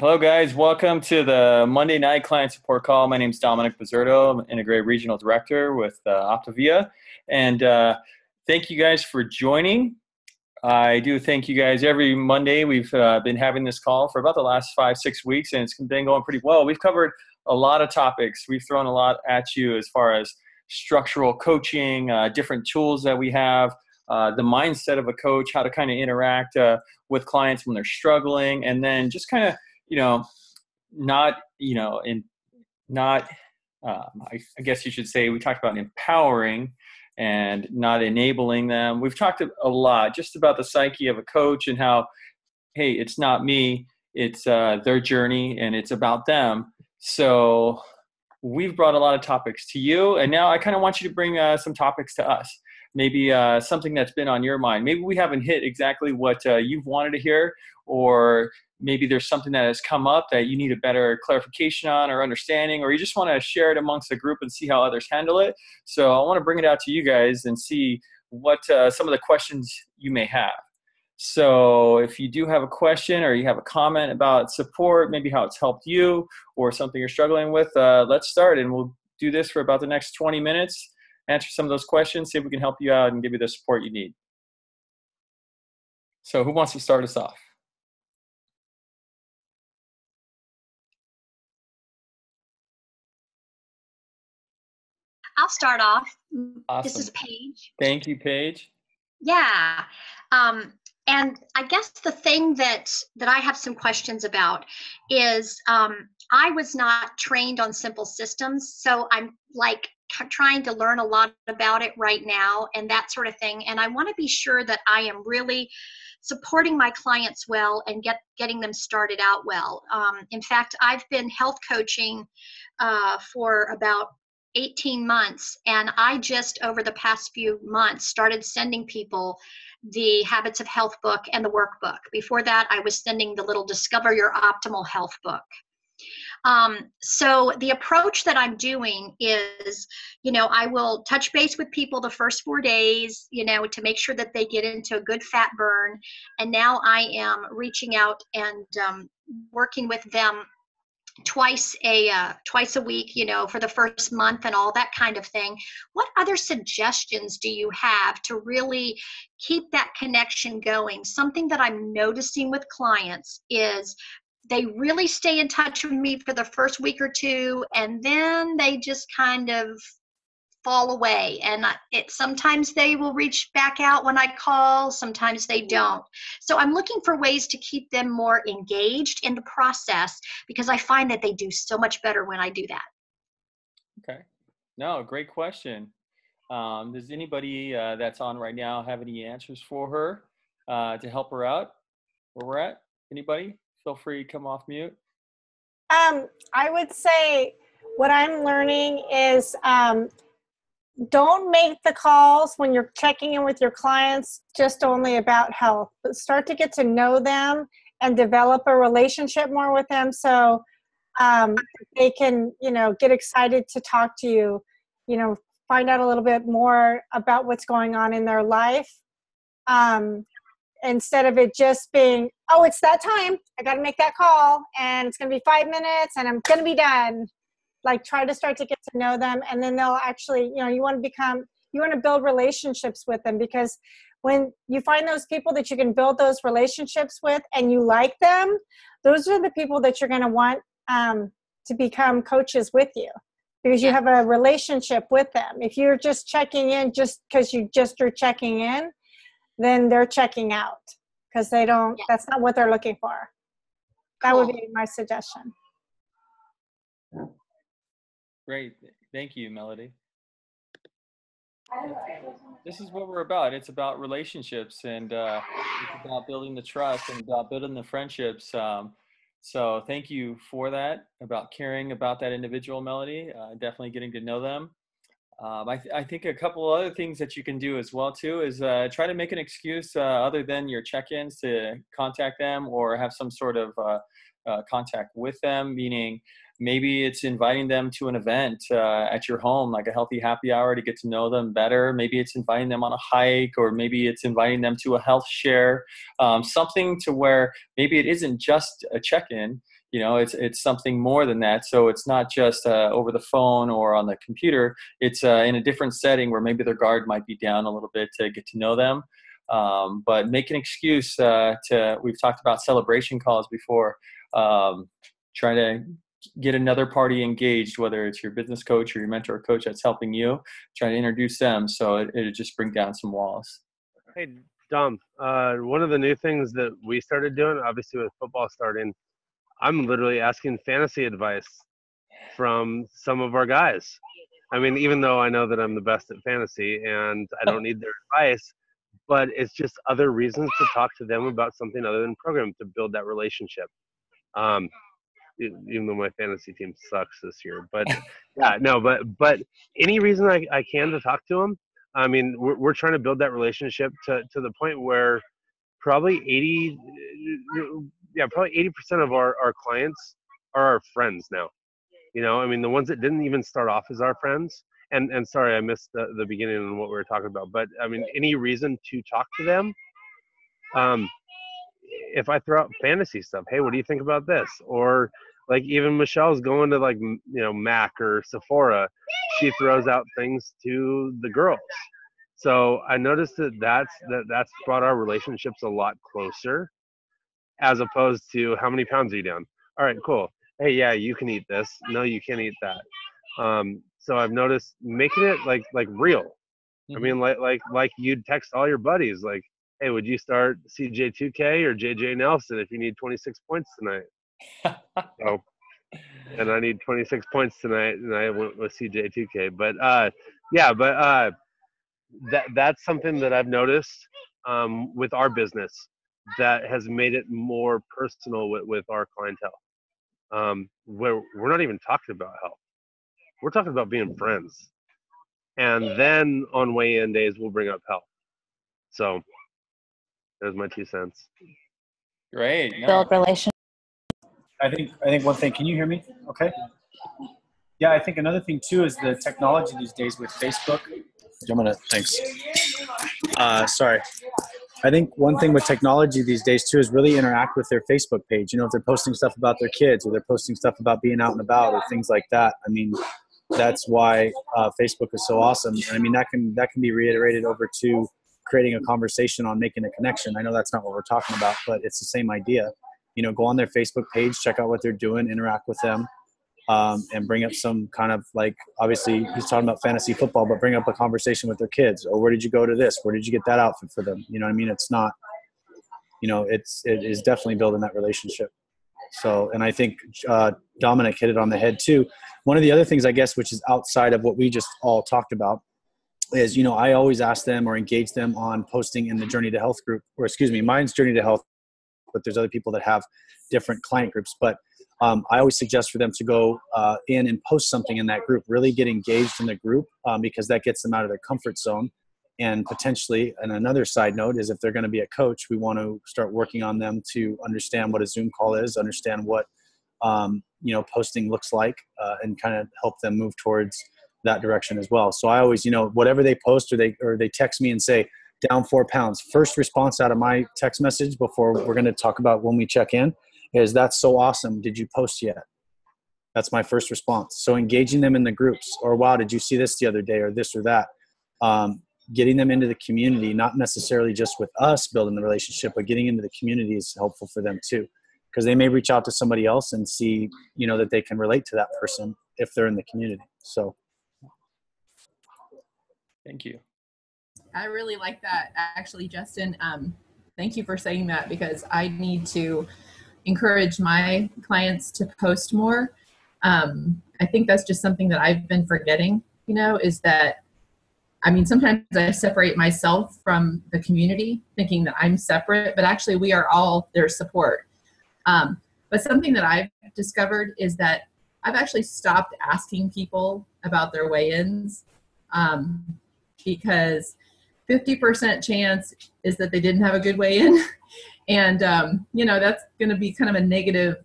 Hello, guys. Welcome to the Monday Night Client Support Call. My name is Dominic Bizzurdo. I'm Integrated Regional Director with Optavia. And thank you guys for joining. I do thank you guys every Monday. We've been having this call for about the last 5-6 weeks, and it's been going pretty well. We've covered a lot of topics. We've thrown a lot at you as far as structural coaching, different tools that we have, the mindset of a coach, how to kind of interact with clients when they're struggling, and then just kind of not, I guess you should say, we talked about empowering and not enabling them. We've talked a lot just about the psyche of a coach and how, hey, it's not me, it's their journey and it's about them. So we've brought a lot of topics to you, and now I kind of want you to bring some topics to us. Maybe something that's been on your mind. Maybe we haven't hit exactly what you've wanted to hear, or maybe there's something that has come up that you need a better clarification on or understanding, or you just want to share it amongst the group and see how others handle it. So I want to bring it out to you guys and see what some of the questions you may have. So if you do have a question or you have a comment about support, maybe how it's helped you or something you're struggling with, let's start, and we'll do this for about the next 20 minutes, answer some of those questions, see if we can help you out and give you the support you need. So who wants to start us off? I'll start off. Awesome. This is Paige. Thank you, Paige. Yeah. And I guess the thing that I have some questions about is I was not trained on simple systems. So I'm like trying to learn a lot about it right now and that sort of thing. And I want to be sure that I am really supporting my clients well and getting them started out well. In fact, I've been health coaching for about 18 months. And I just, over the past few months, started sending people the Habits of Health book and the workbook. Before that, I was sending the little Discover Your Optimal Health book. So the approach that I'm doing is, I will touch base with people the first 4 days, to make sure that they get into a good fat burn. And now I am reaching out and working with them twice a week, for the first month and all that kind of thing. What other suggestions do you have to really keep that connection going? Something that I'm noticing with clients is they really stay in touch with me for the first week or two, and then they just kind of fall away. And sometimes they will reach back out when I call, sometimes they don't. So I'm looking for ways to keep them more engaged in the process, because I find that they do so much better when I do that. Okay. No, great question. Does anybody that's on right now have any answers for her to help her out where we're at? Anybody? Feel free to come off mute. I would say what I'm learning is don't make the calls when you're checking in with your clients just only about health, but start to get to know them and develop a relationship more with them, so they can, get excited to talk to you, find out a little bit more about what's going on in their life, instead of it just being, oh, it's that time, I got to make that call, and it's going to be 5 minutes, and I'm going to be done. Like, try to start to get to know them, and then they'll actually, you want to build relationships with them, because when you find those people that you can build those relationships with and you like them, those are the people that you're going to want to become coaches with you, because you have a relationship with them. If you're just checking in just because are checking in, then they're checking out, because they don't, that's not what they're looking for. That would be my suggestion. Great. Thank you, Melody. This is what we're about. It's about relationships, and it's about building the trust and about building the friendships. So thank you for that, about caring about that individual, Melody, definitely getting to know them. I think a couple other things that you can do as well too is try to make an excuse other than your check-ins to contact them or have some sort of contact with them, meaning maybe it's inviting them to an event at your home, like a healthy happy hour, to get to know them better. Maybe it's inviting them on a hike, or maybe it's inviting them to a health share, something to where maybe it isn't just a check-in. It's something more than that. So it's not just over the phone or on the computer. It's in a different setting where maybe their guard might be down a little bit to get to know them. But make an excuse we've talked about celebration calls before. Try to get another party engaged, whether it's your business coach or your mentor or coach that's helping you. Try to introduce them, so it'll just bring down some walls. Hey, Dom, one of the new things that we started doing, obviously with football starting, I'm literally asking fantasy advice from some of our guys. I mean, even though I know that I'm the best at fantasy and I don't need their advice, but it's just other reasons to talk to them about something other than program to build that relationship. Even though my fantasy team sucks this year, but yeah, no, but any reason I can to talk to them. I mean, we're trying to build that relationship to the point where probably 80% of our clients are our friends now. I mean, the ones that didn't even start off as our friends, and sorry, I missed the beginning of what we were talking about, but I mean, any reason to talk to them. If I throw out fantasy stuff, hey, what do you think about this? Or like even Michelle's going to like, Mac or Sephora, she throws out things to the girls. So I noticed that's brought our relationships a lot closer, as opposed to how many pounds are you down? All right, cool. Hey, yeah, you can eat this. No, you can't eat that. So I've noticed making it like real. Mm-hmm. I mean, like you'd text all your buddies, like, hey, would you start CJ2K or JJ Nelson if you need 26 points tonight? So, and I need 26 points tonight, and I went with CJ2K. But that's something that I've noticed with our business that has made it more personal with our clientele. Where we're not even talking about health. We're talking about being friends. And then on weigh-in days, we'll bring up health. So there's my 2 cents. Great. No. Build relationship. I think one thing, can you hear me? Okay. Yeah, I think another thing too is the technology these days with Facebook. Thanks. Sorry. I think one thing with technology these days too is really interact with their Facebook page. If they're posting stuff about their kids or they're posting stuff about being out and about or things like that. I mean, that's why Facebook is so awesome. And I mean, that can be reiterated over to creating a conversation on making a connection. I know that's not what we're talking about, but it's the same idea. Go on their Facebook page, check out what they're doing, interact with them, and bring up some kind of like, obviously he's talking about fantasy football, but bring up a conversation with their kids. Or where did you go to this? Where did you get that outfit for them? You know what I mean? It's not, it is definitely building that relationship. So, and I think Dominic hit it on the head too. One of the other things, I guess, which is outside of what we just all talked about is, I always ask them or engage them on posting in the Journey to Health group, or excuse me, mine's Journey to Health, but there's other people that have different client groups. But I always suggest for them to go in and post something in that group, really get engaged in the group because that gets them out of their comfort zone. And potentially, and another side note is if they're going to be a coach, we want to start working on them to understand what a Zoom call is, understand what, posting looks like, and kind of help them move towards that direction as well. So I always, whatever they post or they text me and say, down 4 pounds, first response out of my text message before we're going to talk about when we check in is, that's so awesome. Did you post yet? That's my first response. So engaging them in the groups, or wow, did you see this the other day, or this or that? Getting them into the community, not necessarily just with us building the relationship, but getting into the community is helpful for them too, because they may reach out to somebody else and see, that they can relate to that person if they're in the community. So. Thank you. I really like that, actually, Justin. Thank you for saying that, because I need to encourage my clients to post more. I think that's just something that I've been forgetting, is that, sometimes I separate myself from the community thinking that I'm separate, but actually we are all their support. But something that I've discovered is that I've actually stopped asking people about their weigh-ins because 50% chance is that they didn't have a good weigh-in. And, that's going to be kind of a negative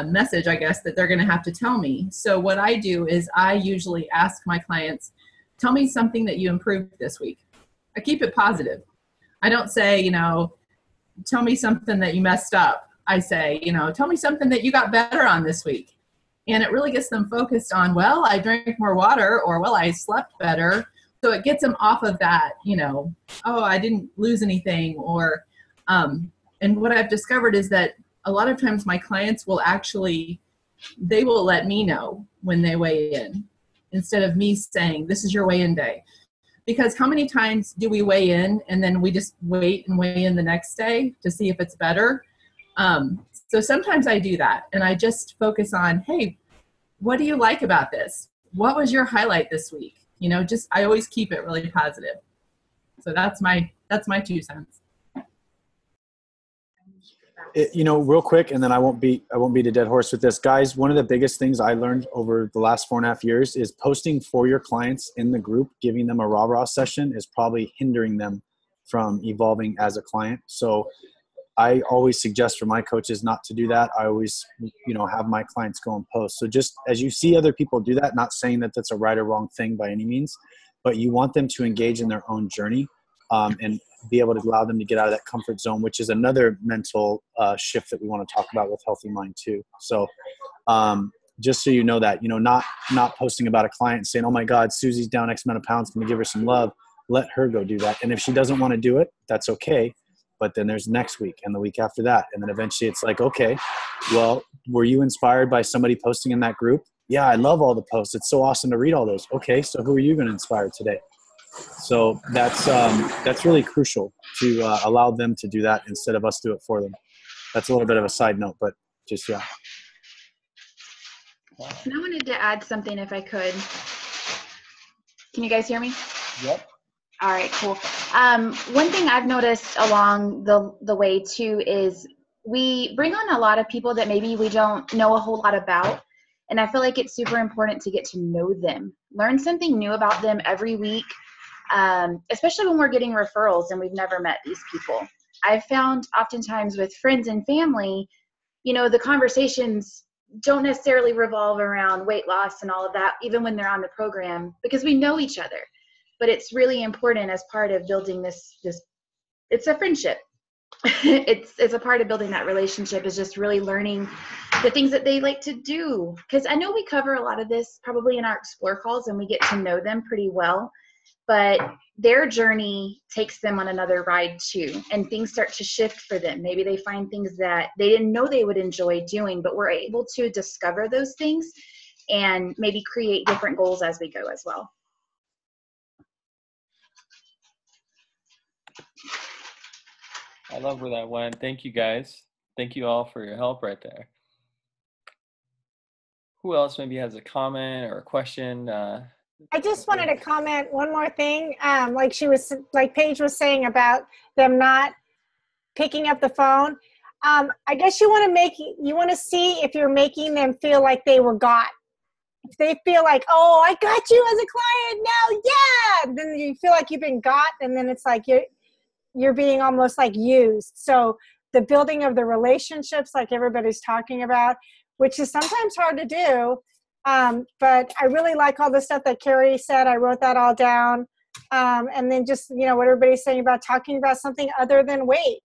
message, I guess, that they're going to have to tell me. So what I do is I usually ask my clients, tell me something that you improved this week. I keep it positive. I don't say, tell me something that you messed up. I say, you know, tell me something that you got better on this week. And it really gets them focused on, well, I drank more water, or, well, I slept better. So it gets them off of that, you know, oh, I didn't lose anything. Or, and what I've discovered is that a lot of times my clients will actually, they will let me know when they weigh in instead of me saying, this is your weigh-in day. Because how many times do we weigh in and then we just wait and weigh in the next day to see if it's better? So sometimes I do that, and I just focus on, hey, what do you like about this? What was your highlight this week? You know, just, I always keep it really positive. So that's my 2 cents. You know, real quick, and then I won't beat a dead horse with this, guys. One of the biggest things I learned over the last 4.5 years is posting for your clients in the group, giving them a rah-rah session is probably hindering them from evolving as a client. So I always suggest for my coaches not to do that. I always, you know, have my clients go and post. So just as you see other people do that, not saying that that's a right or wrong thing by any means, but you want them to engage in their own journey, and be able to allow them to get out of that comfort zone, which is another mental shift that we want to talk about with Healthy Mind too. So just so you know that, you know, not posting about a client and saying, oh my God, Susie's down X amount of pounds, can we give her some love? Let her go do that. And if she doesn't want to do it, that's okay. But then there's next week and the week after that. And then eventually it's like, okay, well, were you inspired by somebody posting in that group? Yeah, I love all the posts. It's so awesome to read all those. Okay, so who are you going to inspire today? So that's really crucial to allow them to do that instead of us do it for them. That's a little bit of a side note, but just, yeah. And I wanted to add something if I could. Can you guys hear me? Yep. All right, cool. One thing I've noticed along the way too is we bring on a lot of people that maybe we don't know a whole lot about. And I feel like it's super important to get to know them, learn something new about them every week, especially when we're getting referrals and we've never met these people. I've found oftentimes with friends and family, you know, the conversations don't necessarily revolve around weight loss and all of that, even when they're on the program, because we know each other. But it's really important as part of building this it's a friendship. it's a part of building that relationship, is just really learning the things that they like to do. Because I know we cover a lot of this probably in our Explore calls and we get to know them pretty well, but their journey takes them on another ride too, and things start to shift for them. Maybe they find things that they didn't know they would enjoy doing, but we're able to discover those things and maybe create different goals as we go as well. I love where that went. Thank you, guys. Thank you all for your help right there. Who else maybe has a comment or a question? I just wanted to comment one more thing. Like Paige was saying about them not picking up the phone. I guess you want to see if you're making them feel like they were got. If they feel like, oh, I got you as a client now, yeah, then you feel like you've been got, and then it's like you're being almost like used. So the building of the relationships, like everybody's talking about, which is sometimes hard to do. But I really like all the stuff that Carrie said. I wrote that all down. And then just, you know, what everybody's saying about talking about something other than weight.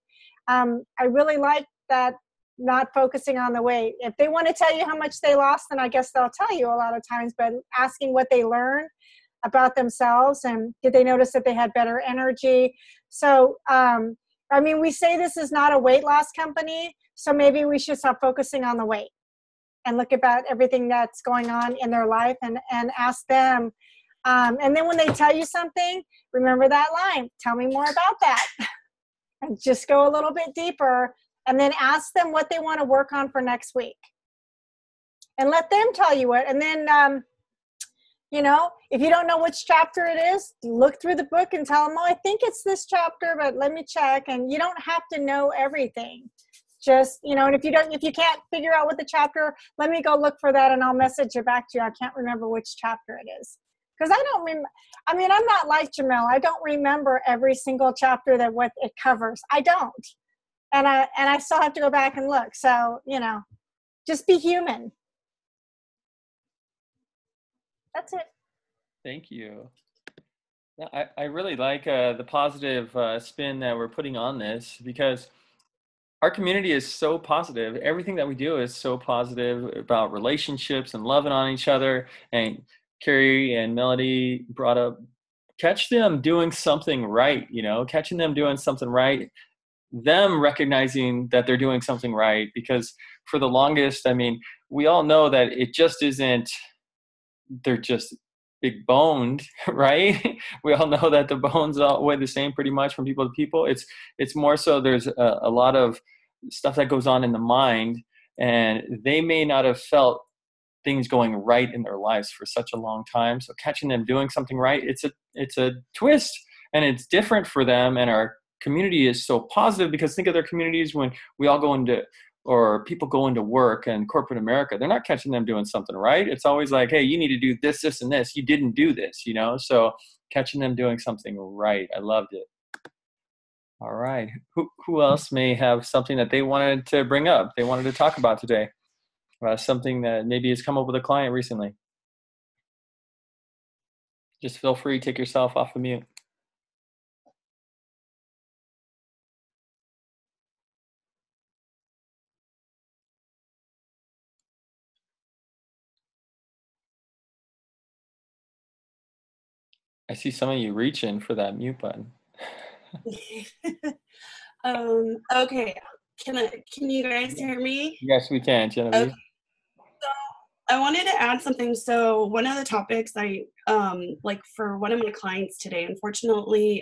I really like that, not focusing on the weight. If they want to tell you how much they lost, then I guess they'll tell you a lot of times, but asking what they learned about themselves, and did they notice that they had better energy? So, I mean, we say this is not a weight loss company, so maybe we should stop focusing on the weight and look about everything that's going on in their life and ask them. And then when they tell you something, remember that line, tell me more about that. And just go a little bit deeper, and then ask them what they want to work on for next week. And let them tell you what. And then, you know, if you don't know which chapter it is, look through the book and tell them, oh, I think it's this chapter, but let me check. And you don't have to know everything. Just, you know, and if you can't figure out what the chapter, let me go look for that and I'll message it back to you. I can't remember which chapter it is. Because I don't remember, I mean, I'm not like Jamel. I don't remember every single chapter that what it covers. I don't. And I still have to go back and look. So, you know, just be human. That's it. Thank you. Yeah, I really like the positive spin that we're putting on this, because our community is so positive. Everything that we do is so positive about relationships and loving on each other. And Carrie and Melody brought up, catch them doing something right, catching them doing something right, them recognizing that they're doing something right. Because for the longest, I mean, we all know that it just isn't, they're just big boned, right? We all know that the bones all weigh the same pretty much from people to people. It's more so there's a lot of stuff that goes on in the mind, and they may not have felt things going right in their lives for such a long time. So catching them doing something right, it's a twist, and it's different for them. And our community is so positive, because think of their communities when we all go into, or people go into work and corporate America, they're not catching them doing something right. It's always like, hey, you need to do this, this, and this. You didn't do this, So catching them doing something right. I loved it. All right. Who else may have something that they wanted to bring up, they wanted to talk about today? Something that maybe has come up with a client recently. Just feel free, take yourself off the mute. I see some of you reaching for that mute button. Okay. Can you guys hear me? Yes, we can, Genevieve. Okay. So I wanted to add something. So one of the topics I like for one of my clients today, unfortunately,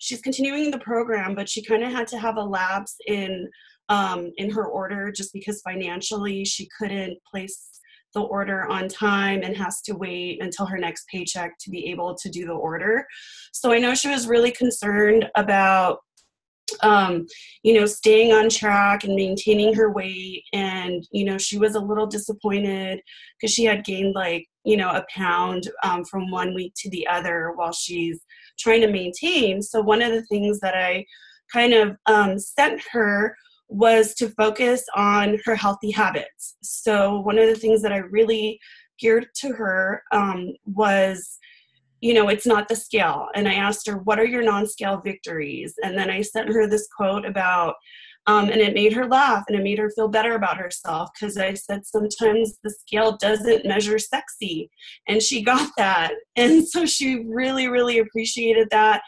she's continuing the program, but she kind of had to have a lapse in her order, just because financially she couldn't place the order on time and has to wait until her next paycheck to be able to do the order. So I know she was really concerned about staying on track and maintaining her weight. And, she was a little disappointed because she had gained a pound from 1 week to the other while she's trying to maintain. So one of the things that I kind of sent her was to focus on her healthy habits. So one of the things that I really geared to her was, it's not the scale. And I asked her, what are your non-scale victories? And then I sent her this quote about, and it made her laugh and it made her feel better about herself, because I said, sometimes the scale doesn't measure sexy. And she got that. And so she really, really appreciated that.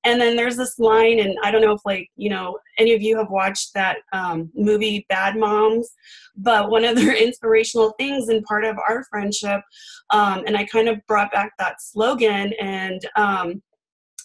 And then there's this line, and I don't know if any of you have watched that movie Bad Moms, but one of their inspirational things and part of our friendship, and I kind of brought back that slogan and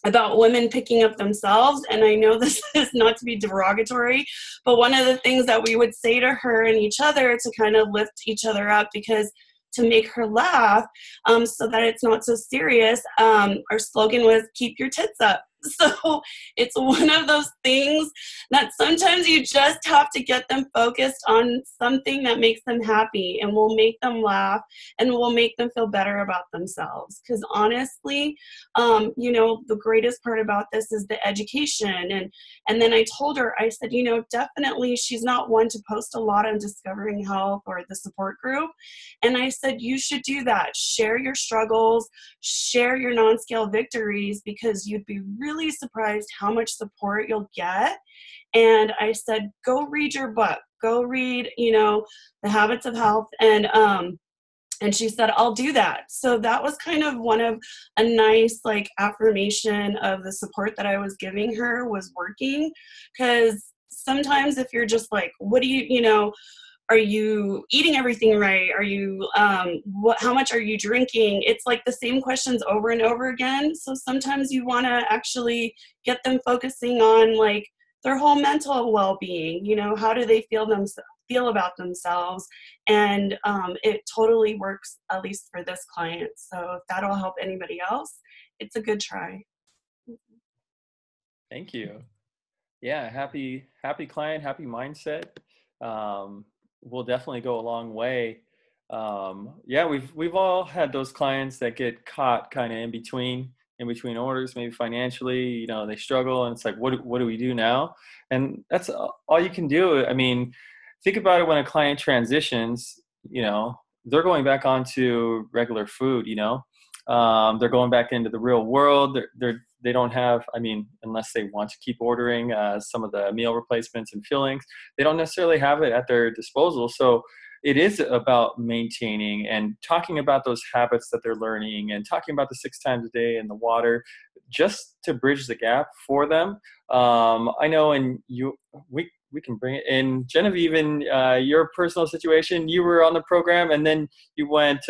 about women picking up themselves. And I know this is not to be derogatory, but one of the things that we would say to her and each other to kind of lift each other up, because to make her laugh, so that it's not so serious, our slogan was, keep your tits up. So it's one of those things that sometimes you just have to get them focused on something that makes them happy and will make them laugh and will make them feel better about themselves. Because honestly, the greatest part about this is the education. And then I told her, I said, definitely she's not one to post a lot on Discovering Health or the support group. And I said, you should do that. Share your struggles, share your non-scale victories, because you'd be really surprised how much support you'll get. And I said, go read your book, go read, The Habits of Health. And she said, I'll do that. So that was kind of one of a nice affirmation of the support that I was giving her was working. Because sometimes if you're just what do you, are you eating everything right? Are you, how much are you drinking? It's the same questions over and over again. So sometimes you want to actually get them focusing on their whole mental well-being. How do they feel about themselves? And it totally works, at least for this client. So if that'll help anybody else, it's a good try. Thank you. Yeah, happy client, happy mindset. Will definitely go a long way. We've all had those clients that get caught kind of in between orders, maybe financially, they struggle, and it's what do we do now? And that's all you can do. I mean, think about it. When a client transitions, they're going back onto regular food, they're going back into the real world. They're they don't have, I mean, unless they want to keep ordering some of the meal replacements and fillings, they don't necessarily have it at their disposal. So it is about maintaining and talking about those habits that they're learning and talking about the 6 times a day and the water, just to bridge the gap for them. I know, and we can bring it in. Genevieve, in your personal situation, you were on the program and then you went,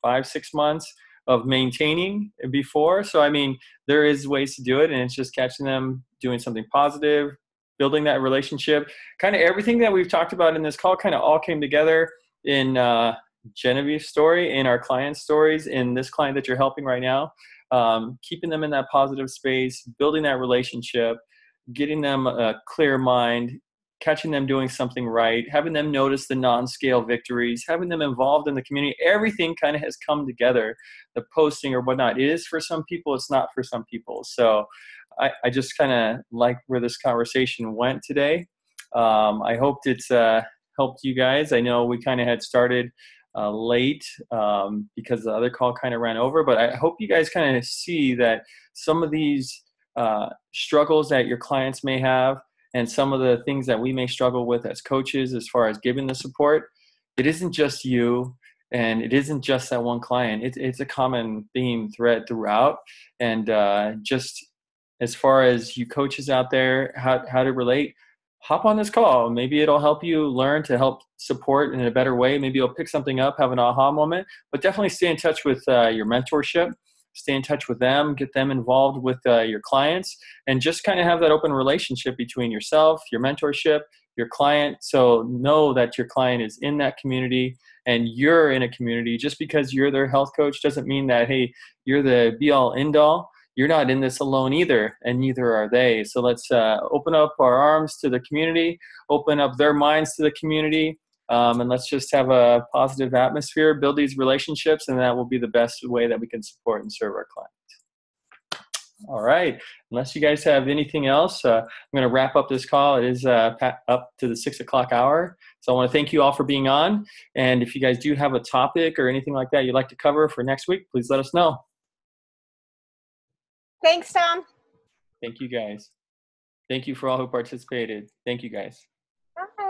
5-6 months of maintaining before. So, I mean, there is ways to do it, and it's just catching them doing something positive, building that relationship. Kind of everything that we've talked about in this call kind of all came together in Genevieve's story, in our client stories, in this client that you're helping right now. Keeping them in that positive space, building that relationship, getting them a clear mind, catching them doing something right, having them notice the non-scale victories, having them involved in the community. Everything kind of has come together. The posting or whatnot, it is for some people, it's not for some people. So I just kind of like where this conversation went today. I hoped it's helped you guys. I know we kind of had started late because the other call kind of ran over, but I hope you guys kind of see that some of these struggles that your clients may have and some of the things that we may struggle with as coaches as far as giving the support, it isn't just you and it isn't just that one client. It's a common theme thread throughout. And just as far as you coaches out there, how to relate, hop on this call. Maybe it'll help you learn to help support in a better way. Maybe you'll pick something up, have an aha moment, but definitely stay in touch with your mentorship. Stay in touch with them, get them involved with your clients, and just kind of have that open relationship between yourself, your mentorship, your client. So know that your client is in that community and you're in a community. Just because you're their health coach doesn't mean that, hey, you're the be all end all. You're not in this alone either, and neither are they. So let's open up our arms to the community, open up their minds to the community, and let's just have a positive atmosphere, build these relationships, and that will be the best way that we can support and serve our clients. All right. Unless you guys have anything else, I'm going to wrap up this call. It is up to the 6 o'clock hour. So I want to thank you all for being on. And if you guys do have a topic or anything like that you'd like to cover for next week, please let us know. Thanks, Tom. Thank you, guys. Thank you for all who participated. Thank you, guys. Bye.